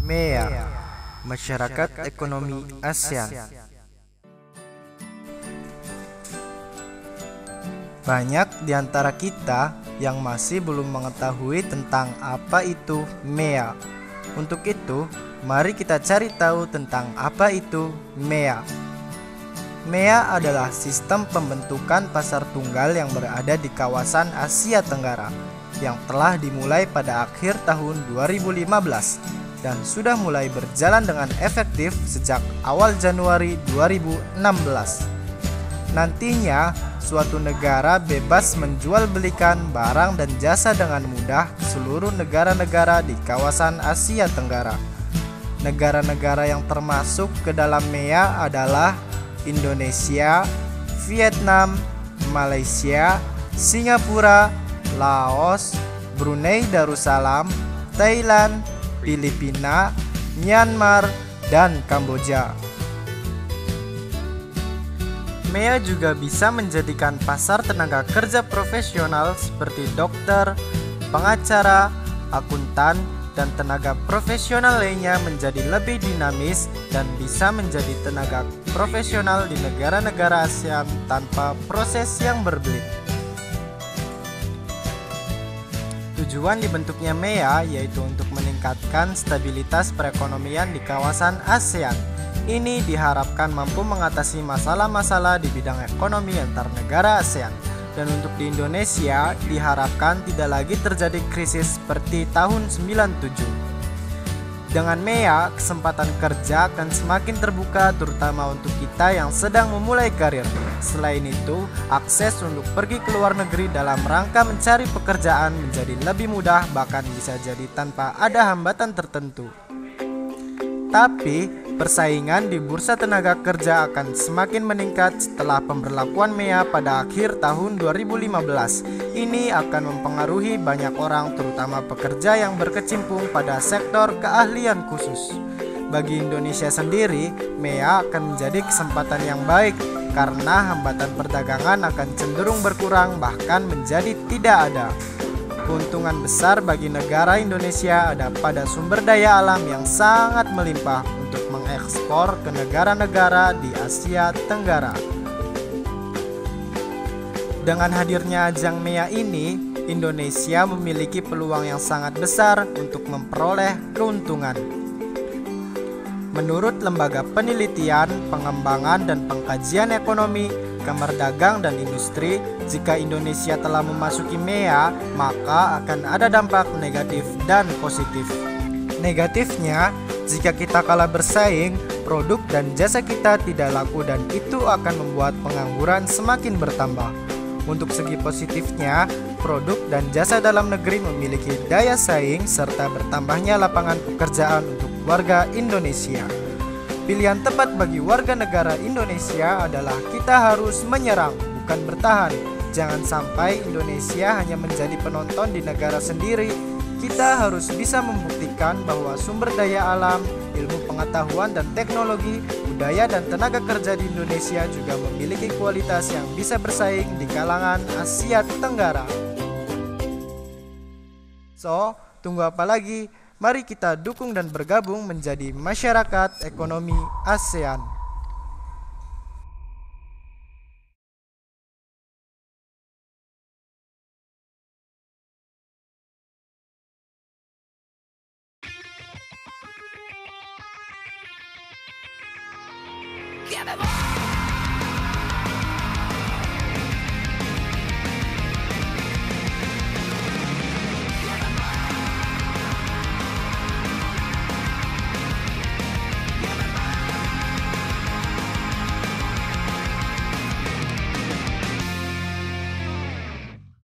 MEA, Masyarakat Ekonomi ASEAN. Banyak di antara kita yang masih belum mengetahui tentang apa itu MEA. Untuk itu, mari kita cari tahu tentang apa itu MEA. MEA adalah sistem pembentukan pasar tunggal yang berada di kawasan Asia Tenggara yang telah dimulai pada akhir tahun 2015 dan sudah mulai berjalan dengan efektif sejak awal Januari 2016. Nantinya, suatu negara bebas menjual belikan barang dan jasa dengan mudah ke seluruh negara-negara di kawasan Asia Tenggara. Negara-negara yang termasuk ke dalam MEA adalah Indonesia, Vietnam, Malaysia, Singapura, Laos, Brunei Darussalam, Thailand, Filipina, Myanmar, dan Kamboja. MEA juga bisa menjadikan pasar tenaga kerja profesional seperti dokter, pengacara, akuntan, dan tenaga profesional lainnya menjadi lebih dinamis dan bisa menjadi tenaga profesional di negara-negara ASEAN tanpa proses yang berbelit. Tujuan dibentuknya MEA yaitu untuk meningkatkan stabilitas perekonomian di kawasan ASEAN. Ini diharapkan mampu mengatasi masalah-masalah di bidang ekonomi antar negara ASEAN. Dan untuk di Indonesia diharapkan tidak lagi terjadi krisis seperti tahun 97. Dengan MEA, kesempatan kerja akan semakin terbuka terutama untuk kita yang sedang memulai karir. Selain itu, akses untuk pergi ke luar negeri dalam rangka mencari pekerjaan menjadi lebih mudah, bahkan bisa jadi tanpa ada hambatan tertentu. Tapi, persaingan di bursa tenaga kerja akan semakin meningkat setelah pemberlakuan MEA pada akhir tahun 2015. Ini akan mempengaruhi banyak orang, terutama pekerja yang berkecimpung pada sektor keahlian khusus. Bagi Indonesia sendiri, MEA akan menjadi kesempatan yang baik karena hambatan perdagangan akan cenderung berkurang bahkan menjadi tidak ada. Keuntungan besar bagi negara Indonesia ada pada sumber daya alam yang sangat melimpah untuk mengekspor ke negara-negara di Asia Tenggara. Dengan hadirnya ajang MEA ini, Indonesia memiliki peluang yang sangat besar untuk memperoleh keuntungan. Menurut Lembaga Penelitian, Pengembangan, dan Pengkajian Ekonomi, Kamar Dagang dan Industri, jika Indonesia telah memasuki MEA, maka akan ada dampak negatif dan positif. Negatifnya, jika kita kalah bersaing, produk dan jasa kita tidak laku dan itu akan membuat pengangguran semakin bertambah. Untuk segi positifnya, produk dan jasa dalam negeri memiliki daya saing serta bertambahnya lapangan pekerjaan untuk warga Indonesia. Pilihan tepat bagi warga negara Indonesia adalah kita harus menyerang, bukan bertahan. Jangan sampai Indonesia hanya menjadi penonton di negara sendiri. Kita harus bisa membuktikan bahwa sumber daya alam, ilmu pengetahuan dan teknologi, budaya dan tenaga kerja di Indonesia juga memiliki kualitas yang bisa bersaing di kalangan Asia Tenggara. So, tunggu apa lagi? Mari kita dukung dan bergabung menjadi masyarakat ekonomi ASEAN. Give me more!